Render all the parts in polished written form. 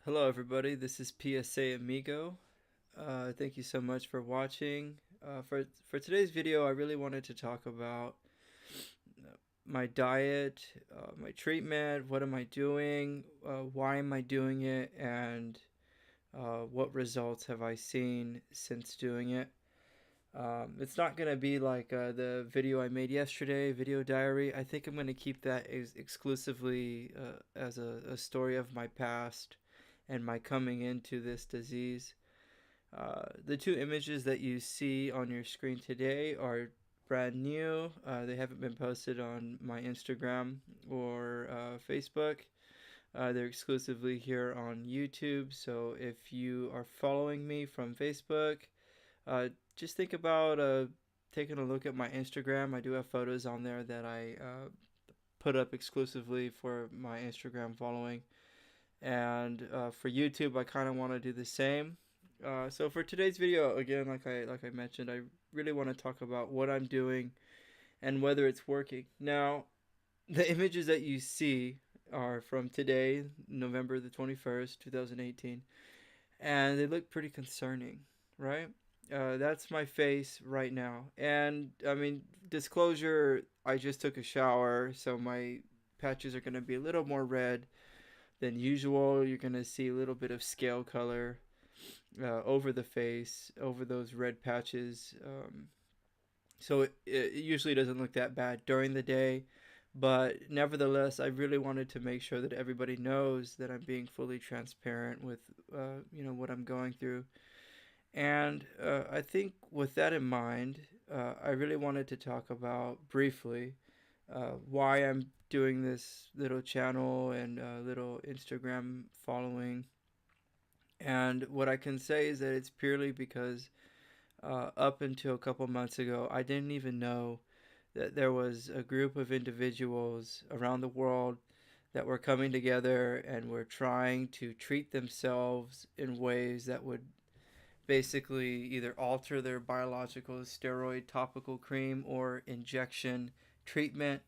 Hello, everybody. This is PSA Amigo. Thank you so much for watching. For today's video, I really wanted to talk about my diet, my treatment, what am I doing, why am I doing it, and what results have I seen since doing it. It's not going to be like the video I made yesterday, video diary. I think I'm going to keep that exclusively as a story of my past and my coming into this disease. The two images that you see on your screen today are brand new. They haven't been posted on my Instagram or Facebook. They're exclusively here on YouTube. So if you are following me from Facebook, just think about taking a look at my Instagram. I do have photos on there that I put up exclusively for my Instagram following. And for YouTube, I kind of want to do the same. So for today's video, again, like I mentioned, I really want to talk about what I'm doing and whether it's working. Now, the images that you see are from today, November the 21st, 2018, and they look pretty concerning, right? That's my face right now. And I mean, disclosure, I just took a shower, so my patches are going to be a little more red than usual. You're going to see a little bit of scale color over the face, over those red patches. So it usually doesn't look that bad during the day. But nevertheless, I really wanted to make sure that everybody knows that I'm being fully transparent with, what I'm going through. And I think with that in mind, I really wanted to talk about briefly why I'm doing this little channel and little Instagram following. And what I can say is that it's purely because up until a couple months ago, I didn't even know that there was a group of individuals around the world that were coming together and were trying to treat themselves in ways that would basically either alter their biological steroid topical cream or injection treatment,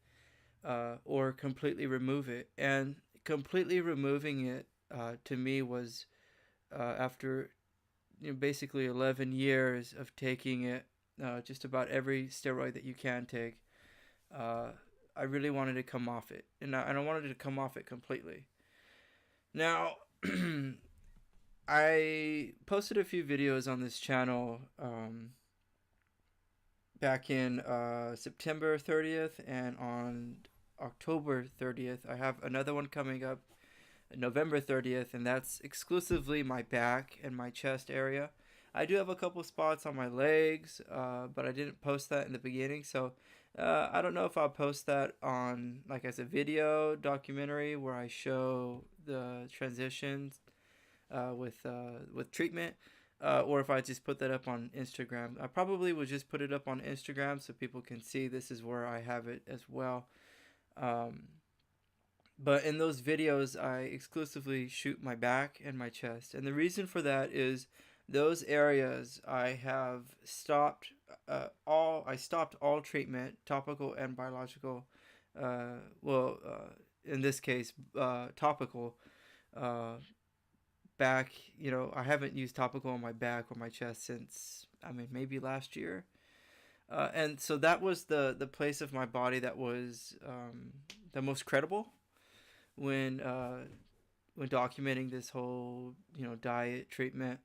or completely remove it. And completely removing it to me was after basically 11 years of taking it, just about every steroid that you can take. I really wanted to come off it, and I wanted to come off it completely. Now, I posted a few videos on this channel back in September 30th and on October 30th. I have another one coming up November 30th, and that's exclusively my back and my chest area. I do have a couple spots on my legs, but I didn't post that in the beginning, so I don't know if I'll post that on like as a video documentary where I show the transitions with treatment, or if I just put that up on Instagram. I probably would just put it up on Instagram so people can see this is where I have it as well. But in those videos, I exclusively shoot my back and my chest. And the reason for that is those areas I have stopped I stopped all treatment, topical and biological. In this case, topical. Back, I haven't used topical on my back or my chest since, maybe last year. And so that was the place of my body that was the most credible when documenting this whole diet treatment.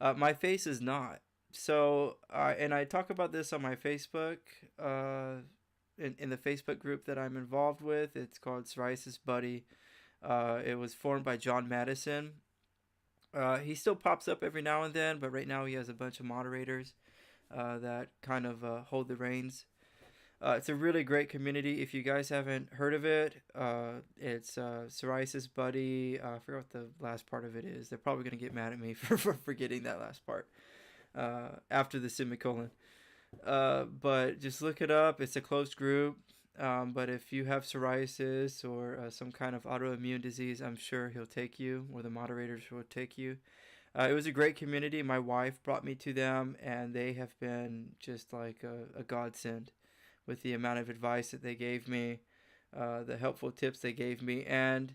My face is not. So and I talk about this on my Facebook, in the Facebook group that I'm involved with. It's called Psoriasis Buddy. It was formed by John Madison. He still pops up every now and then, but right now he has a bunch of moderators that kind of hold the reins. It's a really great community. If you guys haven't heard of it, it's Psoriasis Buddy. I forgot what the last part of it is. They're probably going to get mad at me for forgetting that last part after the semicolon. But just look it up. It's a closed group. But if you have psoriasis or some kind of autoimmune disease, I'm sure he'll take you, or the moderators will take you. It was a great community. My wife brought me to them, and they have been just like a godsend with the amount of advice that they gave me, the helpful tips they gave me, and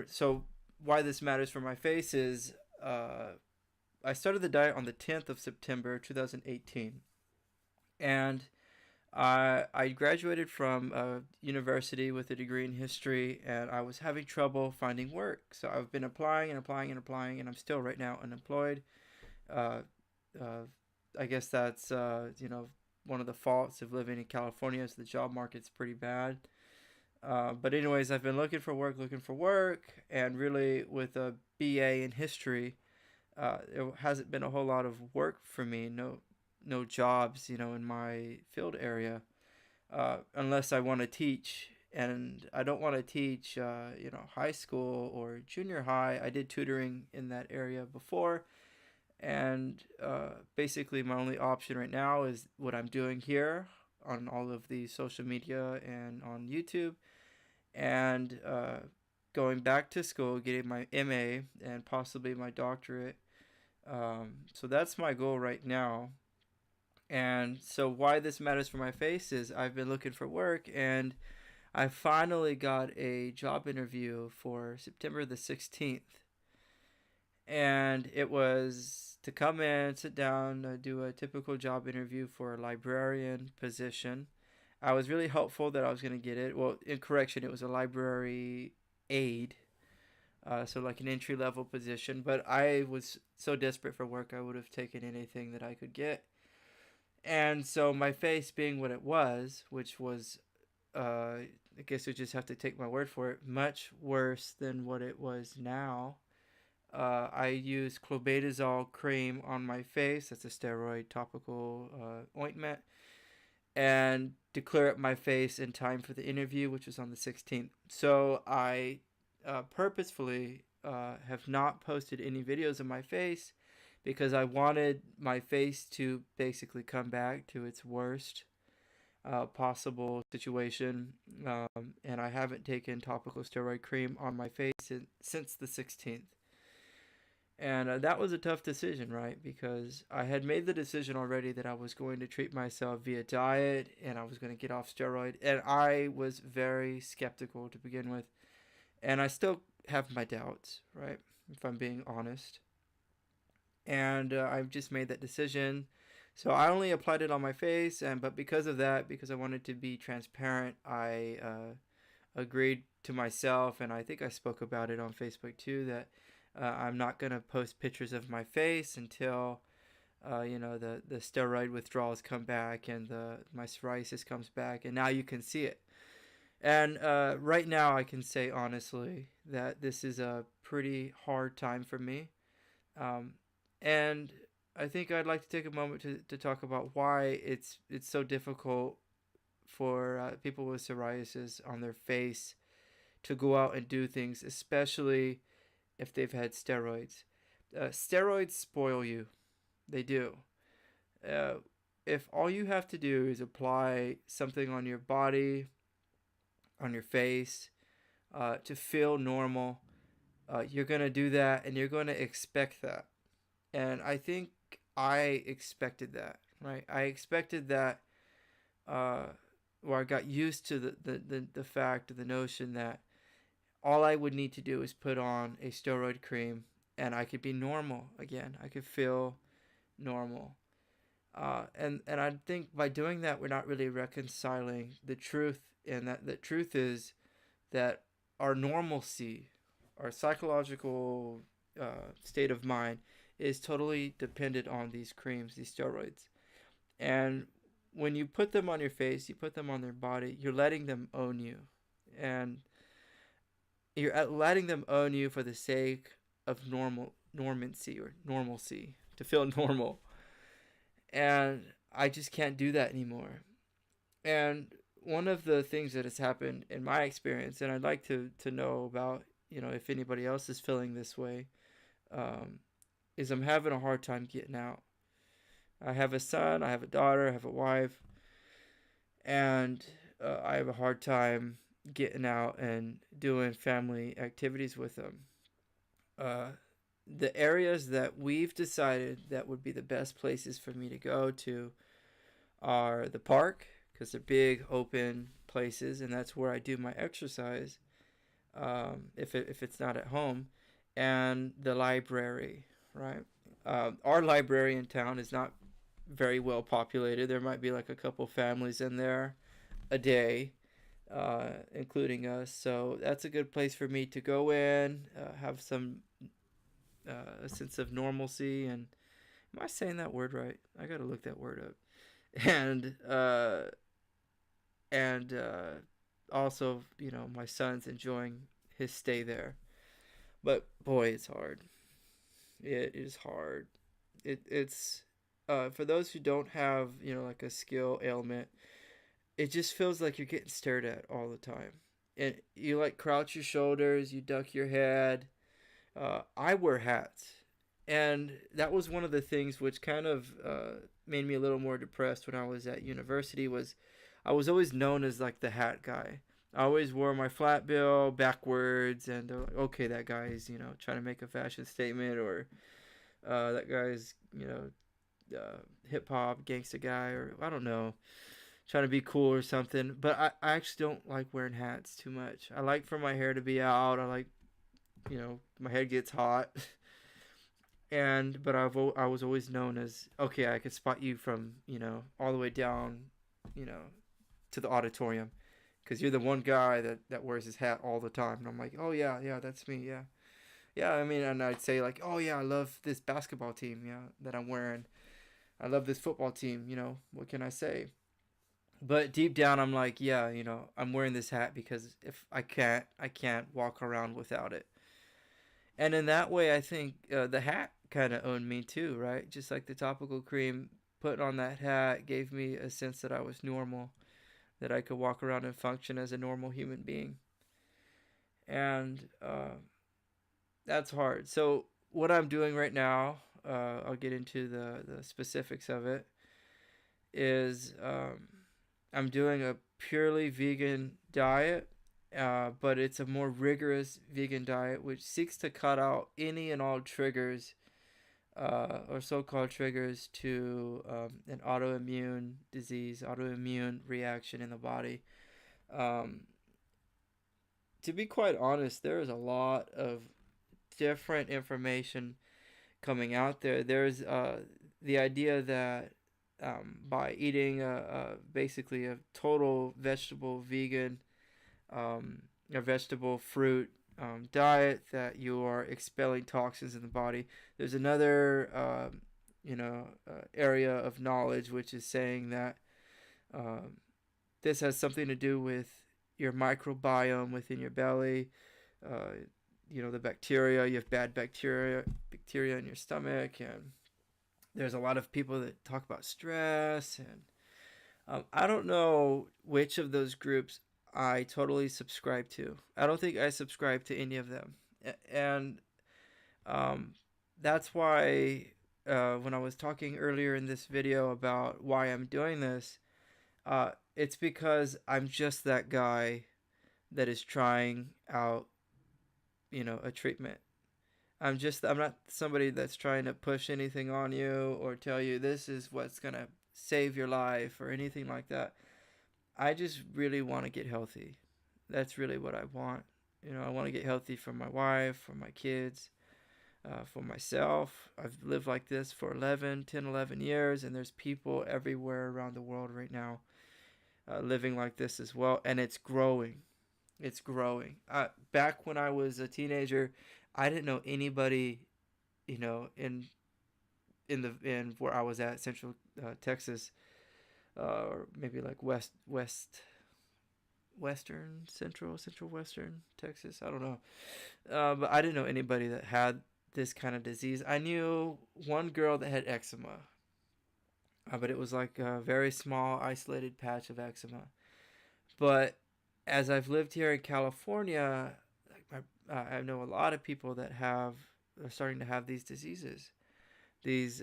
so why this matters for my face is I started the diet on the 10th of September 2018, and I graduated from university with a degree in history, and I was having trouble finding work. So I've been applying and applying and applying, and I'm still right now unemployed. Uh, uh, I guess that's one of the faults of living in California is the job market's pretty bad. But anyways, I've been looking for work, and really with a BA in history, it hasn't been a whole lot of work for me. No jobs, in my field area, unless I want to teach. And I don't want to teach, high school or junior high. I did tutoring in that area before, and basically my only option right now is what I'm doing here on all of the social media and on YouTube, and going back to school, getting my MA and possibly my doctorate. So that's my goal right now. And so why this matters for my face is I've been looking for work, and I finally got a job interview for September the 16th. And it was to come in, sit down, do a typical job interview for a librarian position. I was really hopeful that I was going to get it. Well, in correction, it was a library aide, so like an entry level position. But I was so desperate for work, I would have taken anything that I could get. And so my face being what it was, which was, I guess you just have to take my word for it, much worse than what it was now. I use clobetasol cream on my face. That's a steroid topical ointment. And to clear up my face in time for the interview, which was on the 16th. So I purposefully have not posted any videos of my face because I wanted my face to basically come back to its worst possible situation. And I haven't taken topical steroid cream on my face since the 16th. And that was a tough decision, right? Because I had made the decision already that I was going to treat myself via diet and I was going to get off steroid. And I was very skeptical to begin with. And I still have my doubts, right? If I'm being honest. And I've just made that decision. So I only applied it on my face. But because of that, because I wanted to be transparent, I agreed to myself. And I think I spoke about it on Facebook too, that I'm not going to post pictures of my face until, the steroid withdrawals come back and my psoriasis comes back. And now you can see it. And right now I can say honestly that this is a pretty hard time for me. And I think I'd like to take a moment to talk about why it's so difficult for people with psoriasis on their face to go out and do things, especially if they've had steroids. Steroids spoil you. They do. If all you have to do is apply something on your body, on your face, to feel normal, you're going to do that and you're going to expect that. And I think I expected that, right? I expected that, I got used to the fact, the notion that all I would need to do is put on a steroid cream and I could be normal again. I could feel normal. And I think by doing that, we're not really reconciling the truth. And that the truth is that our normalcy, our psychological state of mind is totally dependent on these creams, these steroids. And when you put them on your face, you put them on their body, you're letting them own you. And you're letting them own you for the sake of normalcy, to feel normal. And I just can't do that anymore. And one of the things that has happened in my experience, and I'd like to know about, if anybody else is feeling this way, is I'm having a hard time getting out. I have a son, I have a daughter, I have a wife, and I have a hard time getting out and doing family activities with them. The areas that we've decided that would be the best places for me to go to are the park, because they're big open places, and that's where I do my exercise, if it's not at home. and the library, right? Our library in town is not very well populated. There might be like a couple families in there a day, including us. So that's a good place for me to go in, have some a sense of normalcy. And am I saying that word right? I gotta look that word up. And and also, my son's enjoying his stay there. But boy, it's hard. It is hard. It's for those who don't have like a skill ailment, it just feels like you're getting stared at all the time, and you like crouch your shoulders, you duck your head. I wear hats, and that was one of the things which kind of made me a little more depressed when I was at university. Was I was always known as like the hat guy. I always wore my flat bill backwards, and they're like, okay, that guy's trying to make a fashion statement, or that guy's hip hop gangsta guy, or I don't know, trying to be cool or something. But I actually don't like wearing hats too much. I like for my hair to be out. I like my head gets hot. And but I was always known as, okay, I could spot you from all the way down you know to the auditorium, because you're the one guy that wears his hat all the time. And I'm like, oh yeah, yeah, that's me, yeah. Yeah, I mean, and I'd say like, oh yeah, I love this basketball team, yeah, that I'm wearing. I love this football team, what can I say? But deep down, I'm like, yeah, I'm wearing this hat because if I can't walk around without it. And in that way, I think the hat kind of owned me too, right? Just like the topical cream, putting on that hat gave me a sense that I was normal, that I could walk around and function as a normal human being. And that's hard. So, what I'm doing right now, I'll get into the specifics of it, is I'm doing a purely vegan diet, but it's a more rigorous vegan diet which seeks to cut out any and all triggers, or so called triggers to an autoimmune disease, autoimmune reaction in the body. Um, to be quite honest, there is a lot of different information coming out there. There's the idea that by eating basically a total vegetable vegan, a vegetable fruit diet, that you are expelling toxins in the body. There's another area of knowledge which is saying that um, this has something to do with your microbiome within your belly. Uh, the bacteria. You have bad bacteria in your stomach, and there's a lot of people that talk about stress, and I don't know which of those groups I totally subscribe to. I don't think I subscribe to any of them, and um, that's why when I was talking earlier in this video about why I'm doing this, it's because I'm just that guy that is trying out, a treatment. I'm not somebody that's trying to push anything on you or tell you this is what's going to save your life or anything like that. I just really want to get healthy. That's really what I want. I want to get healthy for my wife, for my kids, for myself. I've lived like this for 11 years, and there's people everywhere around the world right now living like this as well, and it's growing. It's growing. Back when I was a teenager, I didn't know anybody, in where I was at, Central Texas, or maybe like Central Western Texas. I don't know, but I didn't know anybody that had this kind of disease. I knew one girl that had eczema, but it was like a very small, isolated patch of eczema. But as I've lived here in California, like I know a lot of people that are starting to have these diseases, these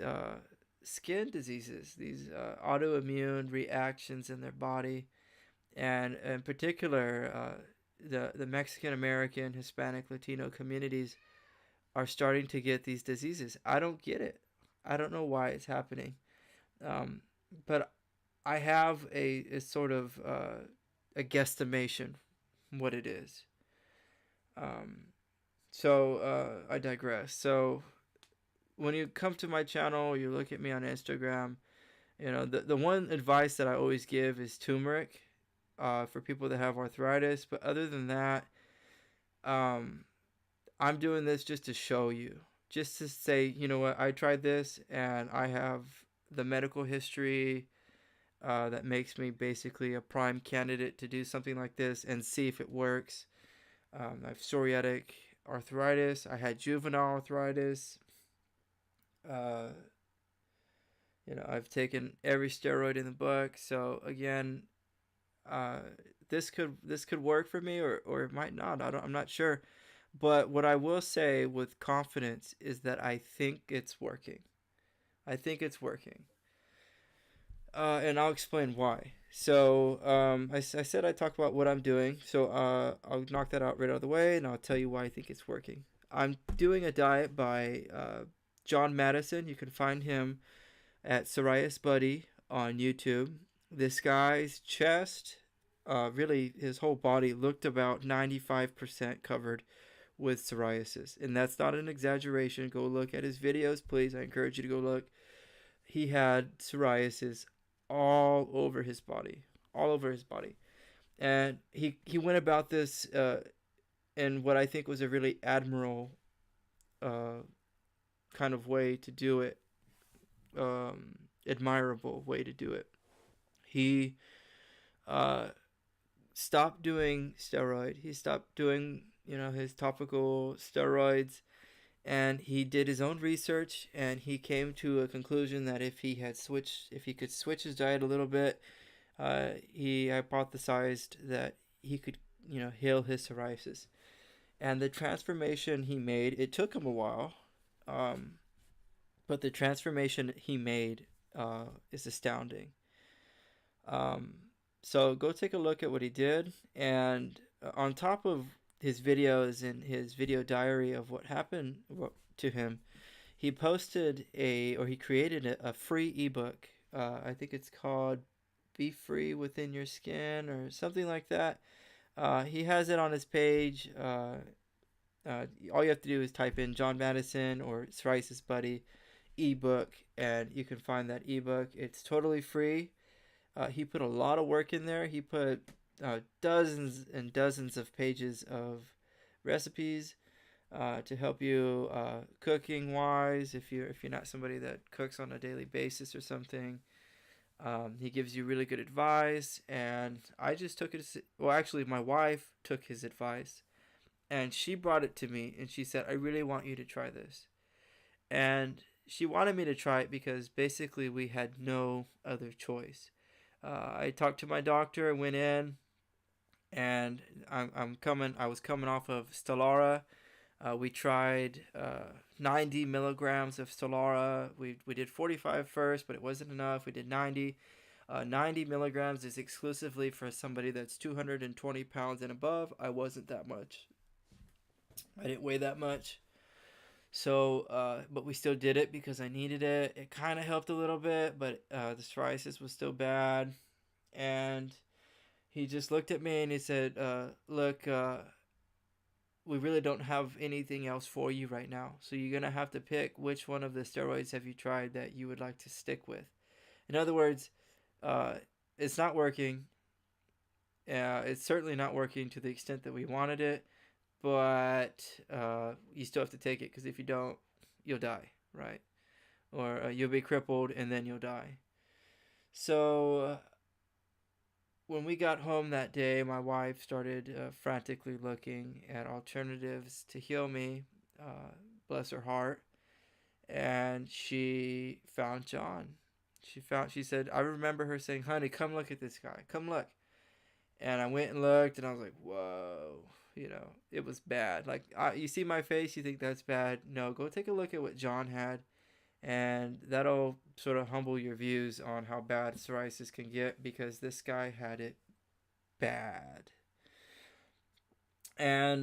skin diseases, these autoimmune reactions in their body, and in particular, the Mexican American, Hispanic, Latino communities are starting to get these diseases. I don't get it. I don't know why it's happening, but I have a sort of a guesstimation what it is. Um, I digress. So when you come to my channel, you look at me on Instagram, the one advice that I always give is turmeric for people that have arthritis. But other than that, um, I'm doing this just to show you, just to say, you know what, I tried this and I have the medical history that makes me basically a prime candidate to do something like this and see if it works. I have psoriatic arthritis. I had juvenile arthritis. Uh, I've taken every steroid in the book. So again, uh, this could work for me, or it might not. I'm not sure. But what I will say with confidence is that I think it's working. I think it's working. And I'll explain why. So I said I'd talk about what I'm doing. So I'll knock that out right out of the way, and I'll tell you why I think it's working. I'm doing a diet by John Madison. You can find him at Psoriasis Buddy on YouTube. This guy's chest, really his whole body, looked about 95% covered with psoriasis. And that's not an exaggeration. Go look at his videos, please. I encourage you to go look. He had psoriasis all over his body. All over his body. And he went about this in what I think was a really admirable kind of way to do it. Admirable way to do it. He stopped doing steroid. He stopped doing, his topical steroids, and he did his own research, and he came to a conclusion that if he could switch his diet a little bit, he hypothesized that he could, heal his psoriasis. And the transformation he made, it took him a while, but the transformation he made is astounding. So go take a look at what he did, and on top of his videos and his video diary of what happened to him, he created a free ebook. I think it's called "Be Free Within Your Skin" or something like that. He has it on his page. All you have to do is type in John Madison or Psoriasis Buddy ebook, and you can find that ebook. It's totally free. He put a lot of work in there. He put dozens and dozens of pages of recipes to help you cooking wise. If you're not somebody that cooks on a daily basis or something, he gives you really good advice. And I just took it. Well, actually, my wife took his advice, and she brought it to me, and she said, "I really want you to try this." And she wanted me to try it because basically we had no other choice. I talked to my doctor, went in, and I was coming off of Stellara. We tried 90 milligrams of Stellara. We did 45 first, but it wasn't enough. We did 90. 90 milligrams is exclusively for somebody that's 220 pounds and above. I wasn't that much. I didn't weigh that much. So, but we still did it because I needed it. It kind of helped a little bit, but the psoriasis was still bad. And he just looked at me and he said, look, we really don't have anything else for you right now. So you're going to have to pick which one of the steroids have you tried that you would like to stick with. In other words, it's not working. It's certainly not working to the extent that we wanted it. But you still have to take it, because if you don't, you'll die, right? Or you'll be crippled and then you'll die. So when we got home that day, my wife started frantically looking at alternatives to heal me, bless her heart, and she found John. She said, I remember her saying, "Honey, come look at this guy. Come look." And I went and looked, and I was like, whoa. It was bad. Like, you see my face, you think that's bad. No, go take a look at what John had, and that'll sort of humble your views on how bad psoriasis can get, because this guy had it bad. And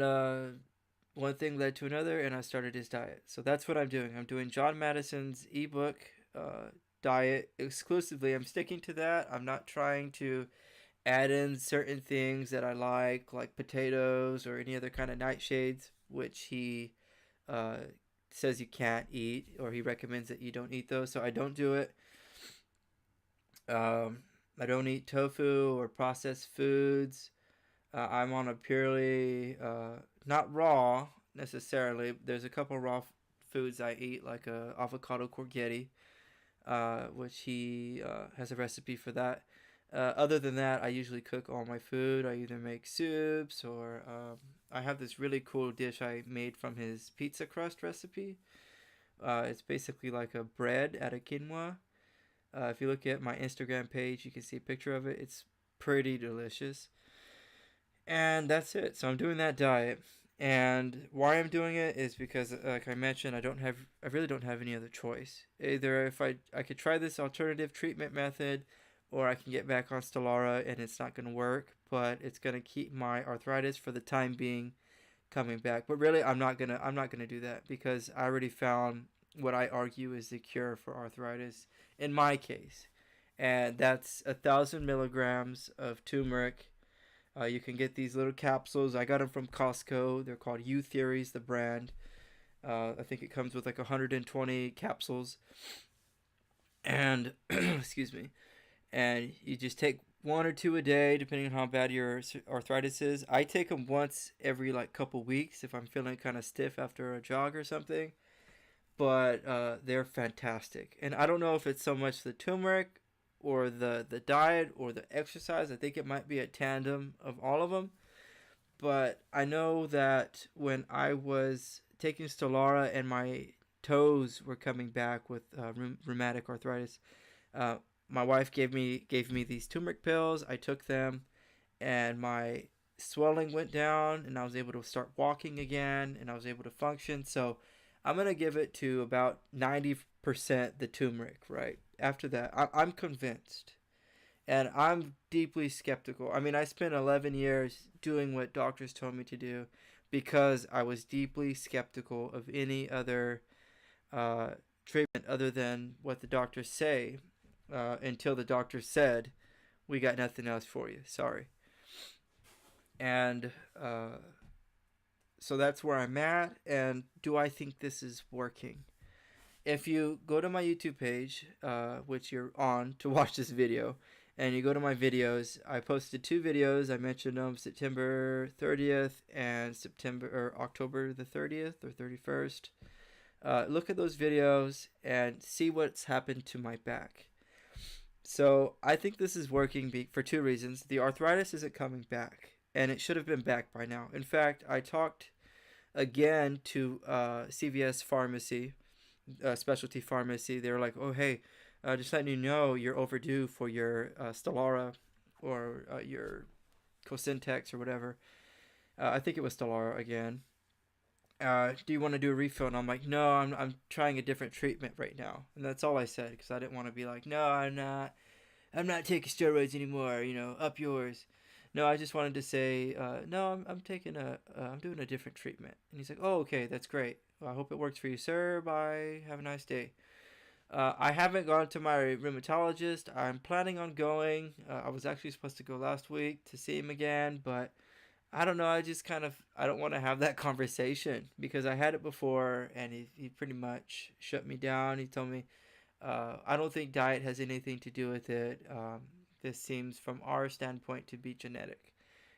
one thing led to another, and I started his diet. So that's what I'm doing. I'm doing John Madison's ebook diet exclusively. I'm sticking to that. I'm not trying to add in certain things that I like potatoes or any other kind of nightshades, which he uh, says you can't eat, or he recommends that you don't eat those. So I don't do it. Um, I don't eat tofu or processed foods. I'm on a purely not raw necessarily. There's a couple raw foods I eat, like avocado courgette, which he has a recipe for that. Other than that, I usually cook all my food. I either make soups or I have this really cool dish I made from his pizza crust recipe. It's basically like a bread out of quinoa. If you look at my Instagram page, you can see a picture of it. It's pretty delicious. And that's it. So I'm doing that diet. And why I'm doing it is because, like I mentioned, I really don't have any other choice. Either if I could try this alternative treatment method, or I can get back on Stelara and it's not going to work, but it's going to keep my arthritis for the time being coming back. But really, I'm not gonna do that because I already found what I argue is the cure for arthritis in my case, and that's 1,000 milligrams of turmeric. You can get these little capsules. I got them from Costco. They're called U Theories, the brand. I think it comes with like 120 capsules, and excuse me. And you just take one or two a day, depending on how bad your arthritis is. I take them once every like couple weeks if I'm feeling kind of stiff after a jog or something. But they're fantastic, and I don't know if it's so much the turmeric or the diet or the exercise. I think it might be a tandem of all of them. But I know that when I was taking Stelara and my toes were coming back with rheumatic arthritis, uh, my wife gave me these turmeric pills. I took them, and my swelling went down, and I was able to start walking again, and I was able to function. So I'm gonna give it to about 90% the turmeric. Right after that, I'm convinced, and I'm deeply skeptical. I mean, I spent 11 years doing what doctors told me to do because I was deeply skeptical of any other uh, treatment other than what the doctors say, until the doctor said, "We got nothing else for you. Sorry." And so that's where I'm at. And do I think this is working? If you go to my YouTube page, which you're on to watch this video, and you go to my videos, I posted two videos. I mentioned them September 30th and October the 30th or 31st. Look at those videos and see what's happened to my back. So I think this is working for two reasons. The arthritis isn't coming back, and it should have been back by now. In fact, I talked again to CVS Pharmacy, specialty pharmacy. They were like, "Oh, hey, just letting you know, you're overdue for your Stelara or your Cosentex or whatever." I think it was Stelara again. Do you want to do a refill? And I'm like, no, I'm trying a different treatment right now. And that's all I said because I didn't want to be like, no, I'm not taking steroids anymore. Up yours. No, I just wanted to say, no, I'm taking I'm doing a different treatment. And he's like, oh, okay, that's great. Well, I hope it works for you, sir. Bye. Have a nice day. I haven't gone to my rheumatologist. I'm planning on going. I was actually supposed to go last week to see him again, but I don't know. I don't want to have that conversation because I had it before, and he pretty much shut me down. He told me, I don't think diet has anything to do with it. This seems from our standpoint to be genetic.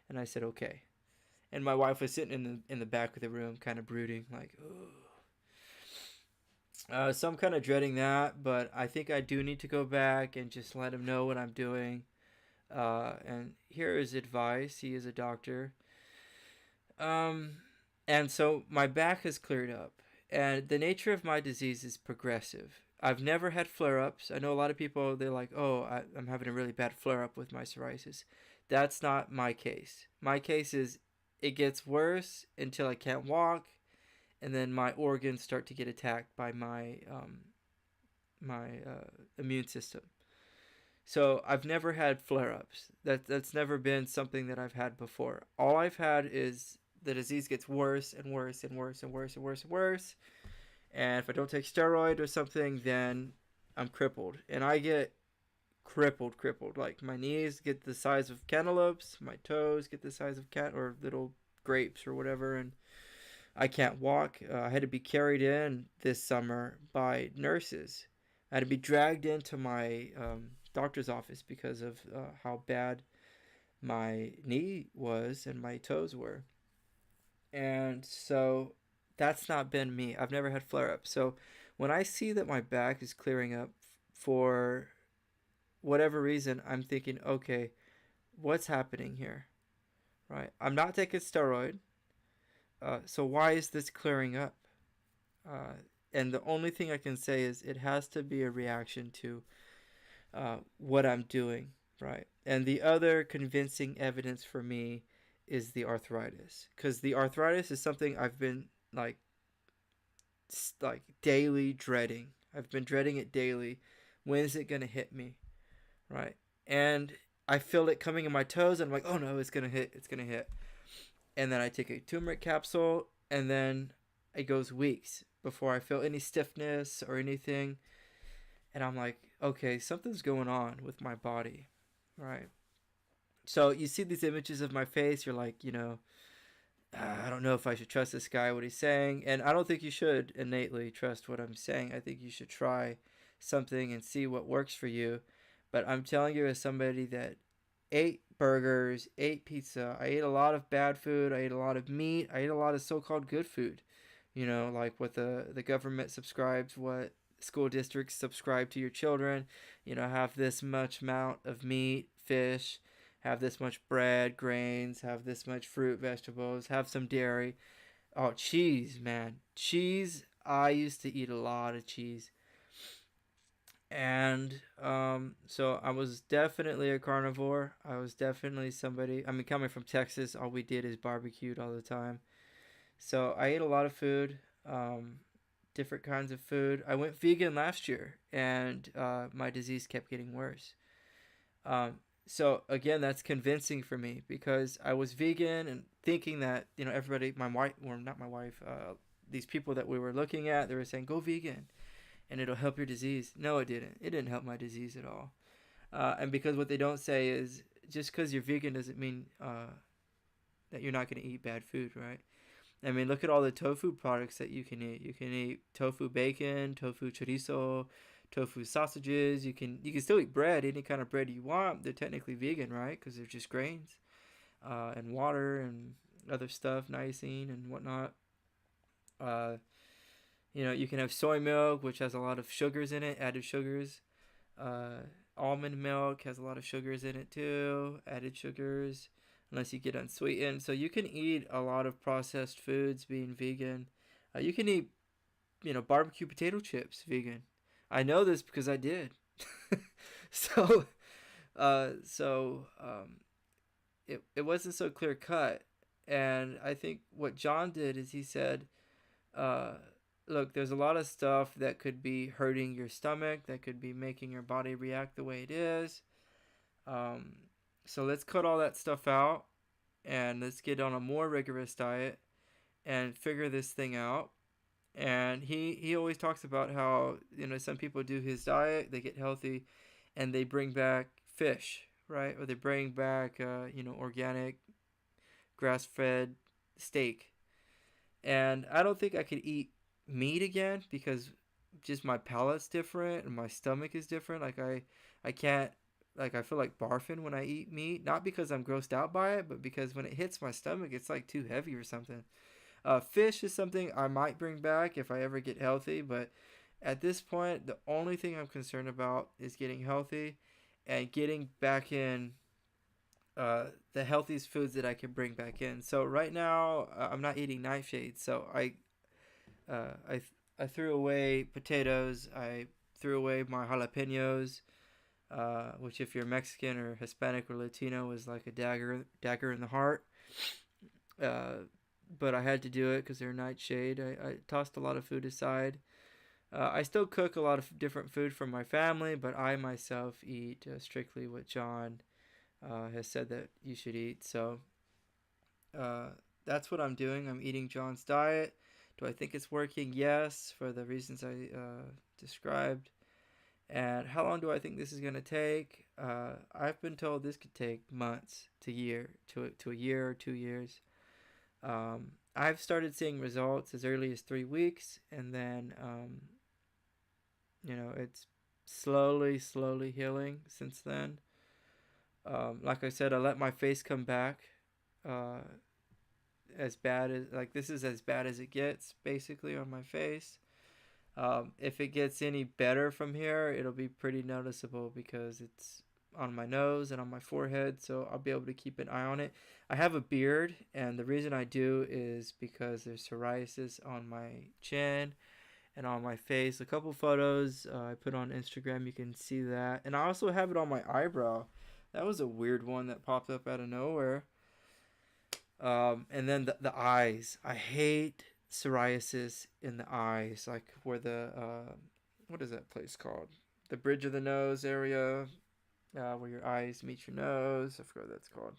And I said, okay. And my wife was sitting in the back of the room, kind of brooding, like, oh. So I'm kind of dreading that, but I think I do need to go back and just let him know what I'm doing. And here is advice. He is a doctor. Um, and so my back has cleared up, and the nature of my disease is progressive. I've never had flare ups. I know a lot of people, they're like, oh, I'm having a really bad flare up with my psoriasis. That's not my case. My case is it gets worse until I can't walk, and then my organs start to get attacked by my immune system. So I've never had flare-ups. That's never been something that I've had before. All I've had is the disease gets worse and worse and worse and worse and worse and worse. And if I don't take steroid or something, then I'm crippled. And I get crippled. Like my knees get the size of cantaloupes, my toes get the size of cat or little grapes or whatever, and I can't walk. I had to be carried in this summer by nurses. I had to be dragged into my doctor's office because of how bad my knee was and my toes were. And so that's not been me. I've never had flare ups. So when I see that my back is clearing up for whatever reason, I'm thinking, okay, what's happening here? Right? I'm not taking steroid. So why is this clearing up? And the only thing I can say is it has to be a reaction to what I'm doing, right? And the other convincing evidence for me is the arthritis, because the arthritis is something I've been like daily dreading. I've been dreading it daily. When is it gonna hit me, right? And I feel it coming in my toes, and I'm like, oh no, it's gonna hit, it's gonna hit. And then I take a turmeric capsule, and then it goes weeks before I feel any stiffness or anything. And I'm like, okay, something's going on with my body, right? So you see these images of my face, you're like, I don't know if I should trust this guy, what he's saying. And I don't think you should innately trust what I'm saying. I think you should try something and see what works for you. But I'm telling you, as somebody that ate burgers, ate pizza, I ate a lot of bad food, I ate a lot of meat, I ate a lot of so called good food. Like what the government subscribes, what school districts subscribe to your children. Have this much amount of meat, fish, have this much bread, grains, have this much fruit, vegetables, have some dairy. Oh, cheese, man. Cheese, I used to eat a lot of cheese. And so I was definitely a carnivore. I was definitely somebody. I mean, coming from Texas, all we did is barbecued all the time. So I ate a lot of food, different kinds of food. I went vegan last year, and my disease kept getting worse. Um, so again, that's convincing for me because I was vegan and thinking that everybody, my wife, or not my wife, these people that we were looking at, they were saying go vegan, and it'll help your disease. No, it didn't. It didn't help my disease at all. And because what they don't say is just because you're vegan doesn't mean that you're not going to eat bad food, right? I mean, look at all the tofu products that you can eat. You can eat tofu bacon, tofu chorizo, tofu sausages. You can still eat bread, any kind of bread you want. They're technically vegan, right? Because they're just grains and water and other stuff, niacin and whatnot. Uh, you can have soy milk, which has a lot of sugars in it, added sugars. Uh, Almond milk has a lot of sugars in it too, added sugars, unless you get unsweetened. So you can eat a lot of processed foods being vegan. You can eat, barbecue potato chips vegan. I know this because I did. so, it wasn't so clear cut. And I think what John did is he said, uh, look, there's a lot of stuff that could be hurting your stomach, that could be making your body react the way it is. Um, so let's cut all that stuff out and let's get on a more rigorous diet and figure this thing out. And he always talks about how, some people do his diet, they get healthy, and they bring back fish, right? Or they bring back, organic, grass fed steak. And I don't think I could eat meat again because just my palate's different and my stomach is different. I can't, I feel like barfing when I eat meat, not because I'm grossed out by it, but because when it hits my stomach, it's like too heavy or something. Fish is something I might bring back if I ever get healthy, but at this point, the only thing I'm concerned about is getting healthy and getting back in the healthiest foods that I can bring back in. So right now, I'm not eating nightshades. So uh, I I threw away potatoes. I threw away my jalapenos, which if you're Mexican or Hispanic or Latino is like a dagger in the heart. Uh, but I had to do it because they're nightshade. I tossed a lot of food aside. I still cook a lot of different food for my family, but I myself eat strictly what John has said that you should eat. So uh, that's what I'm doing. I'm eating John's diet. Do I think it's working? Yes, for the reasons I described. And how long do I think this is going to take? I've been told this could take months to a year or 2 years. I've started seeing results as early as 3 weeks, and then it's slowly healing since then. Like I said, I let my face come back. Uh, as bad as like this is as bad as it gets basically on my face. If it gets any better from here, it'll be pretty noticeable because it's on my nose and on my forehead, so I'll be able to keep an eye on it. I have a beard, and the reason I do is because there's psoriasis on my chin and on my face. A couple photos I put on Instagram, you can see that. And I also have it on my eyebrow. That was a weird one that popped up out of nowhere. And then the eyes. I hate psoriasis in the eyes, like where the what is that place called? The bridge of the nose area, where your eyes meet your nose. I forgot what that's called.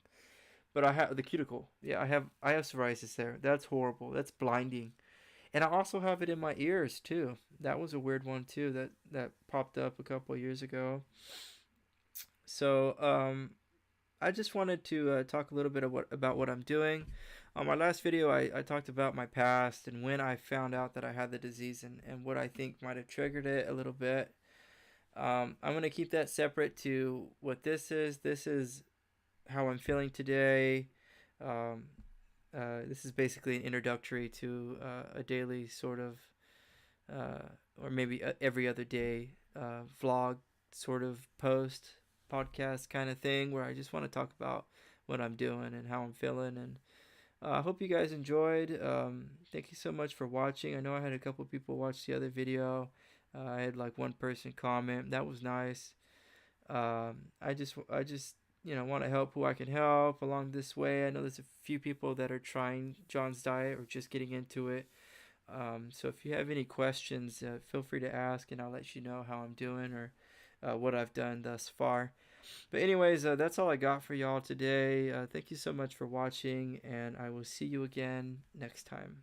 But I have the cuticle. Yeah, I have psoriasis there. That's horrible. That's blinding. And I also have it in my ears too. That was a weird one too. That popped up a couple of years ago. So I just wanted to talk a little bit about what I'm doing. On my last video, I talked about my past and when I found out that I had the disease and what I think might have triggered it a little bit. I'm going to keep that separate to what this is. This is how I'm feeling today. Um, this is basically an introductory to a daily sort of, or maybe every other day vlog sort of post podcast kind of thing where I just want to talk about what I'm doing and how I'm feeling. And I hope you guys enjoyed. Thank you so much for watching. I know I had a couple people watch the other video. I had like one person comment. That was nice. I just want to help who I can help along this way. I know there's a few people that are trying John's diet or just getting into it. So if you have any questions, feel free to ask, and I'll let you know how I'm doing or what I've done thus far. But anyways, that's all I got for y'all today. Thank you so much for watching, and I will see you again next time.